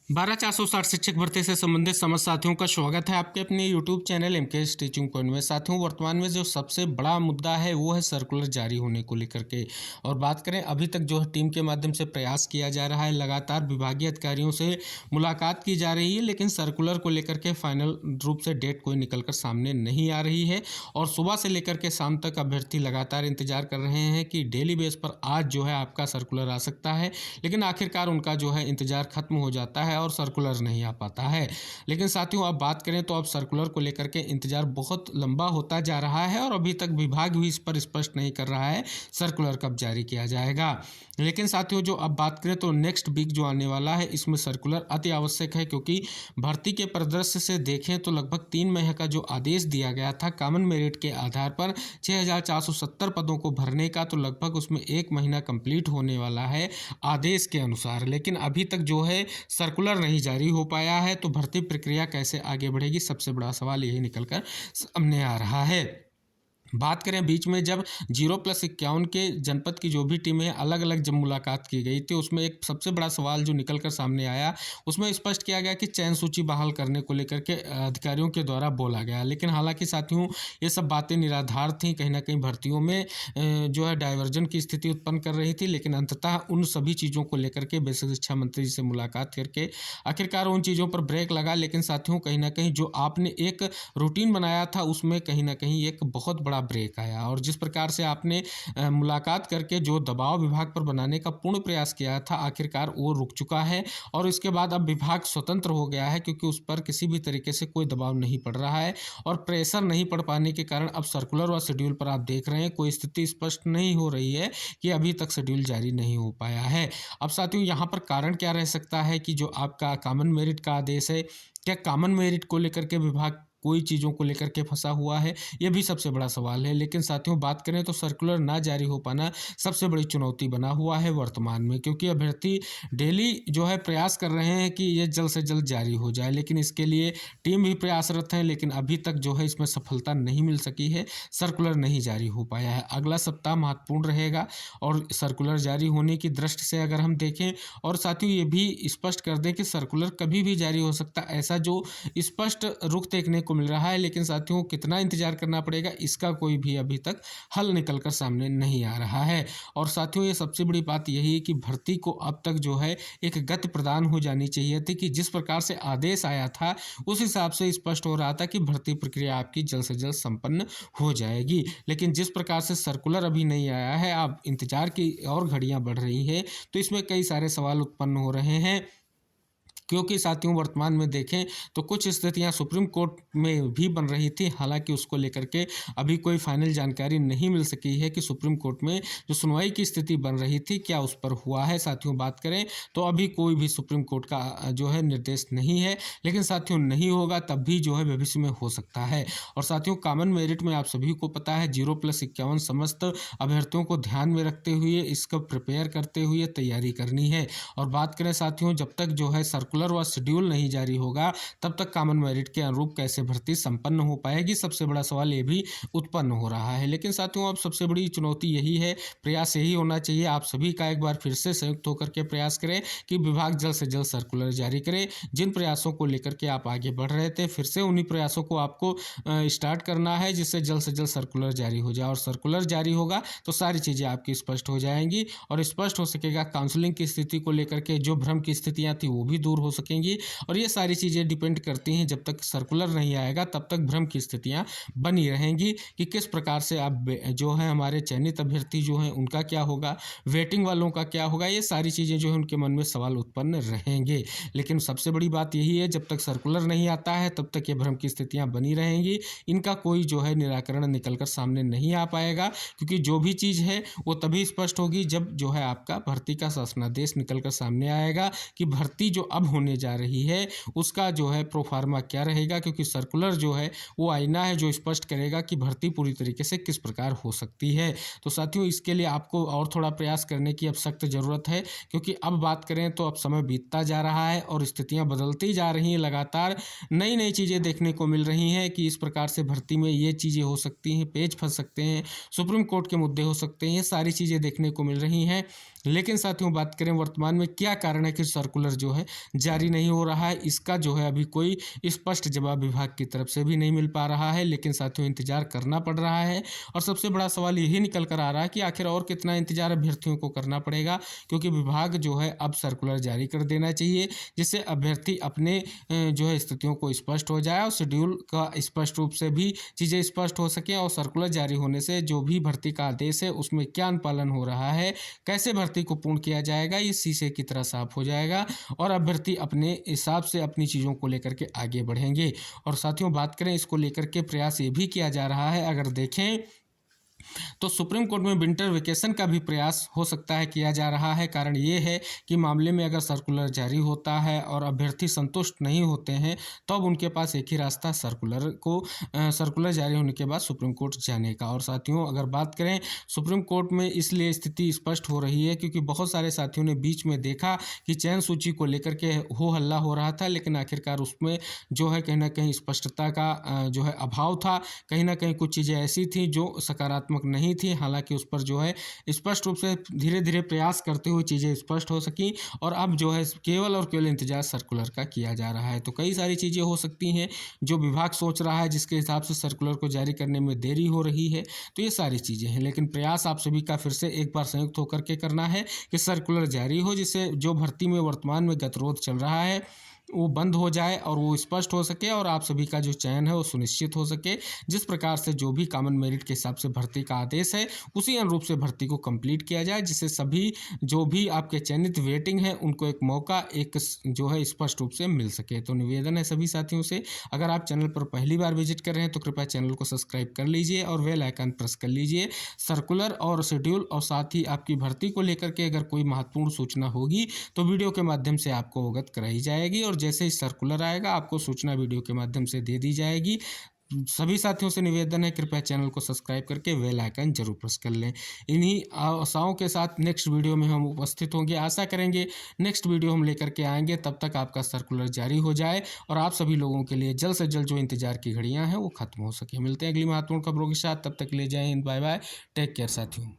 12,460 शिक्षक भर्ती से संबंधित समस्त साथियों का स्वागत है आपके अपने YouTube channel MK teaching point में। साथियों, वर्तमान में जो सबसे बड़ा मुद्दा है वो है सर्कुलर जारी होने को लेकर के। और बात करें, अभी तक जो है टीम के माध्यम से प्रयास किया जा रहा है, लगातार विभागीय अधिकारियों से मुलाकात की जा रही है, लेकिन सर्कुलर को लेकर के फाइनल रूप से डेट कोई निकल कर सामने नहीं आ रही है। और सुबह से लेकर के शाम तक अभ्यर्थी लगातार इंतजार कर रहे हैं कि डेली बेस पर आज जो है आपका सर्कुलर आ सकता है, लेकिन आखिरकार उनका जो है इंतजार खत्म हो जाता है और सर्कुलर नहीं आ पाता है। लेकिन साथियों, अब बात करें तो अब सर्कुलर को लेकर के इंतजार बहुत लंबा होता जा रहा है और अभी तक विभाग भी इस पर स्पष्ट नहीं कर रहा है सर्कुलर कब जारी किया जाएगा। लेकिन साथियों, जो अब बात करें तो नेक्स्ट वीक जो आने वाला है, इसमें सर्कुलर अति आवश्यक है, क्योंकि भर्ती के परिदृश्य से देखें तो लगभग 3 महीने का जो आदेश दिया गया था कॉमन मेरिट के आधार पर 6,470 पदों को भरने का, तो लगभग उसमें 1 महीना कंप्लीट होने वाला है आदेश के अनुसार। लेकिन अभी तक जो है सर्कुलर नहीं जारी हो पाया है, तो भर्ती प्रक्रिया कैसे आगे बढ़ेगी, सबसे बड़ा सवाल यही निकल कर सामने आ रहा है। बात करें, बीच में जब 0+51 के जनपद की जो भी टीमें अलग अलग जब मुलाकात की गई थी, उसमें एक सबसे बड़ा सवाल जो निकल कर सामने आया, उसमें स्पष्ट किया गया कि चयन सूची बहाल करने को लेकर के अधिकारियों के द्वारा बोला गया। लेकिन हालांकि साथियों, ये सब बातें निराधार थीं, कहीं ना कहीं भर्तियों में जो है डाइवर्जन की स्थिति उत्पन्न कर रही थी। लेकिन अंततः उन सभी चीज़ों को लेकर के बेसिक शिक्षा मंत्री से मुलाकात करके आखिरकार उन चीज़ों पर ब्रेक लगा। लेकिन साथियों, कहीं ना कहीं जो आपने एक रूटीन बनाया था, उसमें कहीं ना कहीं एक बहुत बड़ा ब्रेक आया। और जिस प्रकार से आपने मुलाकात करके जो दबाव विभाग पर बनाने का पूर्ण प्रयास किया था, आखिरकार वो रुक चुका है। और इसके बाद अब विभाग स्वतंत्र हो गया है, क्योंकि उस पर किसी भी तरीके से कोई दबाव नहीं पड़ रहा है और प्रेशर नहीं पड़ पाने के कारण अब सर्कुलर व शेड्यूल पर आप देख रहे हैं कोई स्थिति स्पष्ट नहीं हो रही है कि अभी तक शेड्यूल जारी नहीं हो पाया है। अब साथियों, यहाँ पर कारण क्या रह सकता है कि जो आपका कॉमन मेरिट का आदेश है, क्या कॉमन मेरिट को लेकर के विभाग कोई चीज़ों को लेकर के फंसा हुआ है, ये भी सबसे बड़ा सवाल है। लेकिन साथियों, बात करें तो सर्कुलर ना जारी हो पाना सबसे बड़ी चुनौती बना हुआ है वर्तमान में, क्योंकि अभ्यर्थी डेली जो है प्रयास कर रहे हैं कि ये जल्द से जल्द जारी हो जाए। लेकिन इसके लिए टीम भी प्रयासरत है, लेकिन अभी तक जो है इसमें सफलता नहीं मिल सकी है, सर्कुलर नहीं जारी हो पाया है। अगला सप्ताह महत्वपूर्ण रहेगा और सर्कुलर जारी होने की दृष्टि से अगर हम देखें, और साथियों ये भी स्पष्ट कर दें कि सर्कुलर कभी भी जारी हो सकता है, ऐसा जो स्पष्ट रुख देखने को मिल रहा है। लेकिन साथियों, कितना इंतजार करना पड़ेगा, इसका कोई भी अभी तक हल निकल कर सामने नहीं आ रहा है। और साथियों, ये सबसे बड़ी बात यही है कि भर्ती को अब तक जो है एक गति प्रदान हो जानी चाहिए थी, कि जिस प्रकार से आदेश आया था उस हिसाब से स्पष्ट हो रहा था कि भर्ती प्रक्रिया आपकी जल्द से जल्द संपन्न हो जाएगी। लेकिन जिस प्रकार से सर्कुलर अभी नहीं आया है, आप इंतजार की और घड़ियां बढ़ रही है, तो इसमें कई सारे सवाल उत्पन्न हो रहे हैं। क्योंकि साथियों, वर्तमान में देखें तो कुछ स्थितियां सुप्रीम कोर्ट में भी बन रही थी, हालांकि उसको लेकर के अभी कोई फाइनल जानकारी नहीं मिल सकी है कि सुप्रीम कोर्ट में जो सुनवाई की स्थिति बन रही थी क्या उस पर हुआ है। साथियों, बात करें तो अभी कोई भी सुप्रीम कोर्ट का जो है निर्देश नहीं है, लेकिन साथियों नहीं होगा तब भी जो है भविष्य में हो सकता है। और साथियों, कॉमन मेरिट में आप सभी को पता है 0+51 समस्त अभ्यर्थियों को ध्यान में रखते हुए इसका प्रिपेयर करते हुए तैयारी करनी है। और बात करें साथियों, जब तक जो है सर्कुलर व शेड्यूल नहीं जारी होगा, तब तक कॉमन मेरिट के अनुरूप कैसे भर्ती संपन्न हो पाएगी, सबसे बड़ा सवाल ये भी उत्पन्न हो रहा है। लेकिन साथियों, अब सबसे बड़ी चुनौती यही है, प्रयास यही होना चाहिए आप सभी का, एक बार फिर से संयुक्त होकर के प्रयास करें कि विभाग जल्द से जल्द सर्कुलर जारी करे। जिन प्रयासों को लेकर के आप आगे बढ़ रहे थे, फिर से उन्हीं प्रयासों को आपको स्टार्ट करना है, जिससे जल्द से जल्द सर्कुलर जारी हो जाए। और सर्कुलर जारी होगा तो सारी चीज़ें आपकी स्पष्ट हो जाएंगी और स्पष्ट हो सकेगा। काउंसलिंग की स्थिति को लेकर के जो भ्रम की स्थितियाँ थी वो भी दूर हो सकेंगी। और ये सारी चीज़ें डिपेंड करती हैं, जब तक सर्कुलर नहीं आएगा तब तक भ्रम की स्थितियां बनी रहेंगी कि किस प्रकार से आप जो है हमारे चयनित अभ्यर्थी जो हैं उनका क्या होगा, वेटिंग वालों का क्या होगा, ये सारी चीज़ें जो है उनके मन में सवाल उत्पन्न रहेंगे। लेकिन सबसे बड़ी बात यही है, जब तक सर्कुलर नहीं आता है तब तक ये भ्रम की स्थितियाँ बनी रहेंगी, इनका कोई जो है निराकरण निकल कर सामने नहीं आ पाएगा। क्योंकि जो भी चीज़ है वो तभी स्पष्ट होगी जब जो है आपका भर्ती का शासनादेश निकल कर सामने आएगा कि भर्ती जो अब होने जा रही है उसका जो है प्रोफार्मा क्या रहेगा। क्योंकि सर्कुलर जो है वो आईना है जो स्पष्ट करेगा कि भर्ती पूरी तरीके से किस प्रकार हो सकती है। तो साथियों, इसके लिए आपको और थोड़ा प्रयास करने की अब सख्त ज़रूरत है, क्योंकि अब बात करें तो अब समय बीतता जा रहा है और स्थितियां बदलती जा रही हैं। लगातार नई नई चीज़ें देखने को मिल रही हैं कि इस प्रकार से भर्ती में ये चीज़ें हो सकती हैं, पेच फंस सकते हैं, सुप्रीम कोर्ट के मुद्दे हो सकते हैं, ये सारी चीज़ें देखने को मिल रही हैं। लेकिन साथियों, बात करें वर्तमान में क्या कारण है कि सर्कुलर जो है जारी नहीं हो रहा है, इसका जो है अभी कोई स्पष्ट जवाब विभाग की तरफ से भी नहीं मिल पा रहा है। लेकिन साथियों इंतजार करना पड़ रहा है और सबसे बड़ा सवाल यही निकल कर आ रहा है कि आखिर और कितना इंतजार अभ्यर्थियों को करना पड़ेगा, क्योंकि विभाग जो है अब सर्कुलर जारी कर देना चाहिए, जिससे अभ्यर्थी अपने जो है स्थितियों को स्पष्ट हो जाए और शेड्यूल का स्पष्ट रूप से भी चीज़ें स्पष्ट हो सकें और सर्कुलर जारी होने से जो भी भर्ती का आदेश है उसमें क्या अनुपालन हो रहा है, कैसे भर्ती को पूर्ण किया जाएगा, ये शीशे की तरह साफ हो जाएगा और अभ्यर्थी अपने हिसाब से अपनी चीज़ों को लेकर के आगे बढ़ेंगे। और साथियों बात करें इसको लेकर के प्रयास ये भी किया जा रहा है, अगर देखें तो सुप्रीम कोर्ट में विंटर वेकेशन का भी प्रयास हो सकता है किया जा रहा है। कारण ये है कि मामले में अगर सर्कुलर जारी होता है और अभ्यर्थी संतुष्ट नहीं होते हैं तो अब उनके पास एक ही रास्ता सर्कुलर जारी होने के बाद सुप्रीम कोर्ट जाने का। और साथियों अगर बात करें सुप्रीम कोर्ट में, इसलिए स्थिति स्पष्ट हो रही है क्योंकि बहुत सारे साथियों ने बीच में देखा कि चयन सूची को लेकर के हो हल्ला हो रहा था, लेकिन आखिरकार उसमें जो है कहीं ना कहीं स्पष्टता का जो है अभाव था। कहीं ना कहीं कुछ चीज़ें ऐसी थी जो सकारात्मक नहीं थी, हालांकि उस पर जो है स्पष्ट रूप से धीरे धीरे प्रयास करते हुए चीज़ें स्पष्ट हो सकी और अब जो है केवल और केवल इंतजार सर्कुलर का किया जा रहा है। तो कई सारी चीज़ें हो सकती हैं जो विभाग सोच रहा है, जिसके हिसाब से सर्कुलर को जारी करने में देरी हो रही है। तो ये सारी चीज़ें हैं, लेकिन प्रयास आप सभी का फिर से एक बार संयुक्त होकर के करना है कि सर्कुलर जारी हो, जिससे जो भर्ती में वर्तमान में गतिरोध चल रहा है वो बंद हो जाए और वो स्पष्ट हो सके और आप सभी का जो चयन है वो सुनिश्चित हो सके। जिस प्रकार से जो भी कॉमन मेरिट के हिसाब से भर्ती का आदेश है उसी अनुरूप से भर्ती को कंप्लीट किया जाए, जिससे सभी जो भी आपके चयनित वेटिंग है उनको एक मौका एक जो है स्पष्ट रूप से मिल सके। तो निवेदन है सभी साथियों से, अगर आप चैनल पर पहली बार विजिट कर रहे हैं तो कृपया चैनल को सब्सक्राइब कर लीजिए और बेल आइकन प्रेस कर लीजिए। सर्कुलर और शेड्यूल और साथ ही आपकी भर्ती को लेकर के अगर कोई महत्वपूर्ण सूचना होगी तो वीडियो के माध्यम से आपको अवगत कराई जाएगी और जैसे ही सर्कुलर आएगा आपको सूचना वीडियो के माध्यम से दे दी जाएगी। सभी साथियों से निवेदन है कृपया चैनल को सब्सक्राइब करके बेल आइकन जरूर प्रेस कर लें। इन्हीं आशाओं के साथ नेक्स्ट वीडियो में हम उपस्थित होंगे। आशा करेंगे नेक्स्ट वीडियो हम लेकर के आएंगे, तब तक आपका सर्कुलर जारी हो जाए और आप सभी लोगों के लिए जल्द से जल्द जो इंतजार की घड़ियां हैं वो खत्म हो सके। मिलते हैं अगली महत्वपूर्ण खबरों के साथ, तब तक ले जय हिंद, बाय बाय, टेक केयर साथियों।